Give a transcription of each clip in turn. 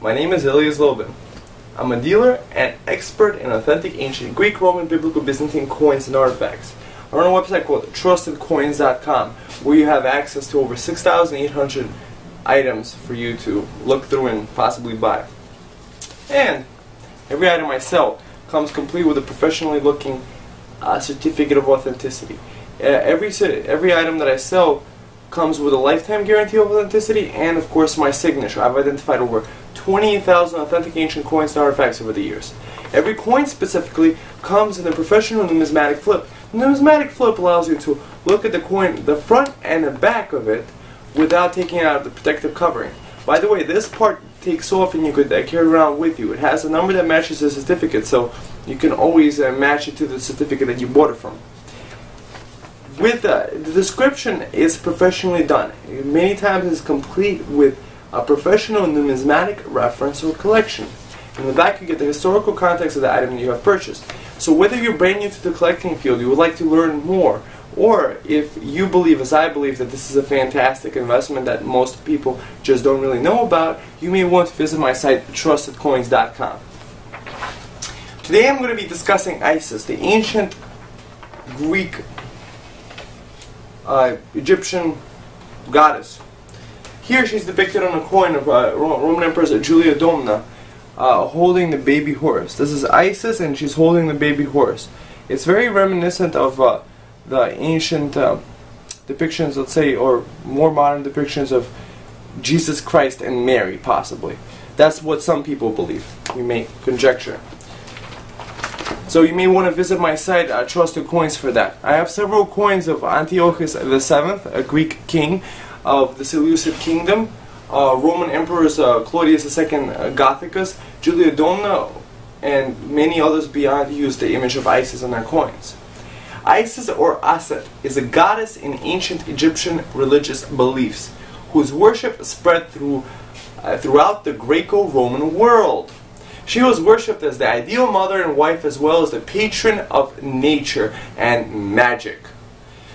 My name is Lydia. I'm a dealer and expert in authentic ancient Greek, Roman, Biblical, Byzantine coins and artifacts. I run a website called trustedcoins.com where you have access to over 6,800 items for you to look through and possibly buy. And every item I sell comes complete with a professionally looking certificate of authenticity. Every item that I sell comes with a lifetime guarantee of authenticity and, of course, my signature. I've identified over 28,000 authentic ancient coins and artifacts over the years. Every coin specifically comes in a professional numismatic flip. The numismatic flip allows you to look at the coin, the front and the back of it, without taking it out of the protective covering. By the way, this part takes off and you could carry around with you. It has a number that matches the certificate, so you can always match it to the certificate that you bought it from. With the description is professionally done. Many times it's complete with a professional numismatic reference or collection. In the back you get the historical context of the item that you have purchased. So whether you're brand new to the collecting field, you would like to learn more, or if you believe, as I believe, that this is a fantastic investment that most people just don't really know about, you may want to visit my site, trustedcoins.com. Today I'm going to be discussing Isis, the ancient Greek Egyptian goddess. Here she's depicted on a coin of Roman Empress Julia Domna holding the baby Horus. This is Isis and she's holding the baby Horus. It's very reminiscent of the ancient depictions, let's say, or more modern depictions of Jesus Christ and Mary, possibly. That's what some people believe. We may conjecture. So you may want to visit my site, Trusted Coins, for that. I have several coins of Antiochus VII, a Greek king of the Seleucid kingdom, Roman emperors Claudius II Gothicus, Julia Domna, and many others beyond use the image of Isis on their coins. Isis, or Aset, is a goddess in ancient Egyptian religious beliefs, whose worship spread throughout the Greco-Roman world. She was worshipped as the ideal mother and wife, as well as the patron of nature and magic.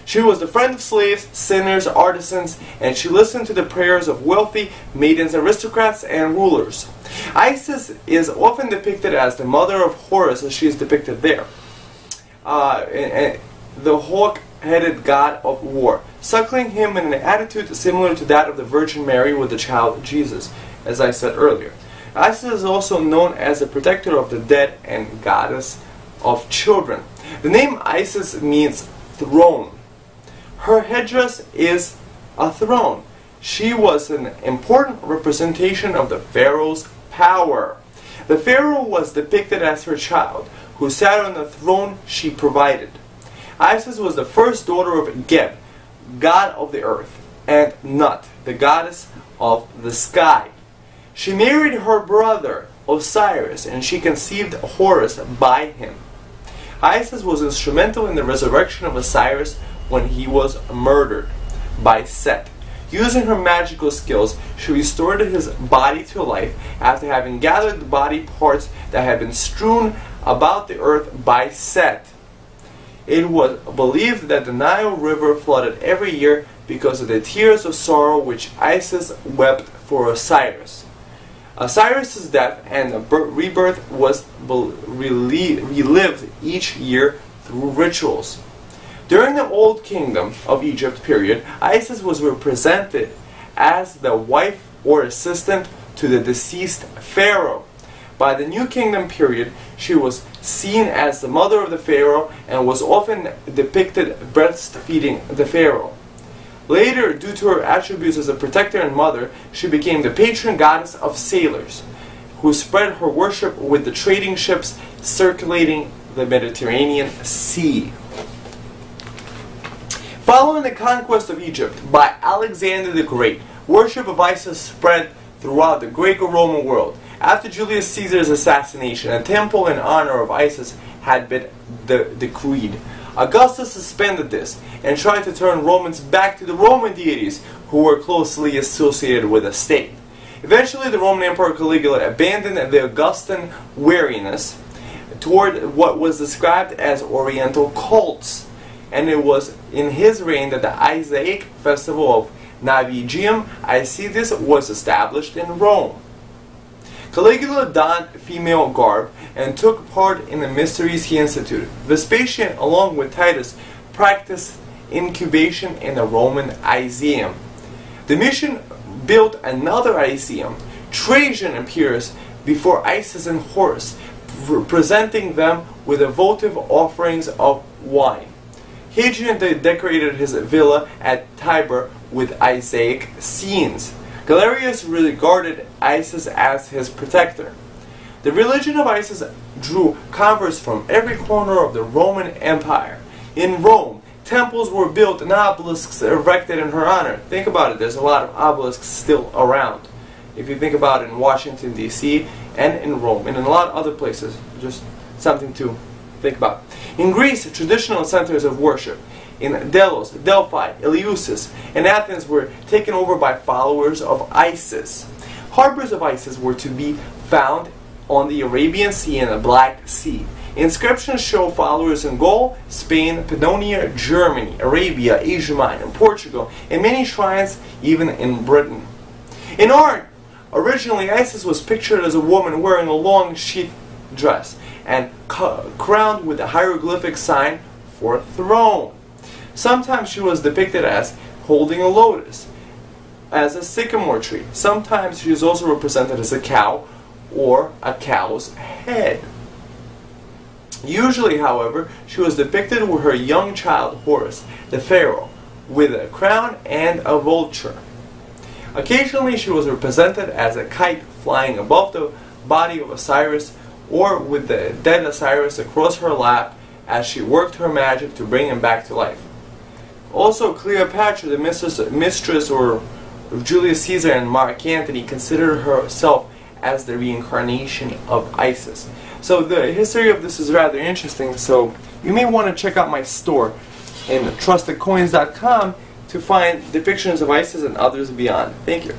She was the friend of slaves, sinners, artisans, and she listened to the prayers of wealthy maidens, aristocrats, and rulers. Isis is often depicted as the mother of Horus, as she is depicted there, the hawk-headed god of war, suckling him in an attitude similar to that of the Virgin Mary with the child Jesus, as I said earlier. Isis is also known as the protector of the dead and goddess of children. The name Isis means throne. Her headdress is a throne. She was an important representation of the pharaoh's power. The pharaoh was depicted as her child, who sat on the throne she provided. Isis was the first daughter of Geb, god of the earth, and Nut, the goddess of the sky. She married her brother Osiris, and she conceived Horus by him. Isis was instrumental in the resurrection of Osiris when he was murdered by Set. Using her magical skills, she restored his body to life after having gathered the body parts that had been strewn about the earth by Set. It was believed that the Nile River flooded every year because of the tears of sorrow which Isis wept for Osiris. Osiris' death and rebirth was relived each year through rituals. During the Old Kingdom of Egypt period, Isis was represented as the wife or assistant to the deceased pharaoh. By the New Kingdom period, she was seen as the mother of the pharaoh and was often depicted breastfeeding the pharaoh. Later, due to her attributes as a protector and mother, she became the patron goddess of sailors, who spread her worship with the trading ships circulating the Mediterranean Sea. Following the conquest of Egypt by Alexander the Great, worship of Isis spread throughout the Greco-Roman world. After Julius Caesar's assassination, a temple in honor of Isis had been decreed. Augustus suspended this and tried to turn Romans back to the Roman deities who were closely associated with the state. Eventually, the Roman Emperor Caligula abandoned the Augustan wariness toward what was described as Oriental cults, and it was in his reign that the Isaic festival of Navigium Isidis was established in Rome. Caligula donned female garb and took part in the mysteries he instituted. Vespasian, along with Titus, practiced incubation in the Roman Iseum. Domitian built another Iseum. Trajan appears before Isis and Horus, presenting them with votive offerings of wine. Hadrian decorated his villa at Tibur with Isaic scenes. Galerius regarded Isis as his protector. The religion of Isis drew converts from every corner of the Roman Empire. In Rome, temples were built and obelisks erected in her honor. Think about it, there's a lot of obelisks still around. If you think about it in Washington, D.C. and in Rome and in a lot of other places, just something to think about. In Greece, traditional centers of worship in Delos, Delphi, Eleusis, and Athens were taken over by followers of Isis. Harbors of Isis were to be found on the Arabian Sea and the Black Sea. Inscriptions show followers in Gaul, Spain, Pannonia, Germany, Arabia, Asia Minor, and Portugal, and many shrines even in Britain. In art, originally Isis was pictured as a woman wearing a long sheath dress and crowned with a hieroglyphic sign for throne. Sometimes she was depicted as holding a lotus, as a sycamore tree. Sometimes she is also represented as a cow or a cow's head. Usually, however, she was depicted with her young child Horus, the pharaoh, with a crown and a vulture. Occasionally she was represented as a kite flying above the body of Osiris, or with the dead Osiris across her lap as she worked her magic to bring him back to life. Also, Cleopatra, the mistress of Julius Caesar and Mark Antony, considered herself as the reincarnation of Isis. So the history of this is rather interesting, so you may want to check out my store in trustedcoins.com to find depictions of Isis and others beyond. Thank you.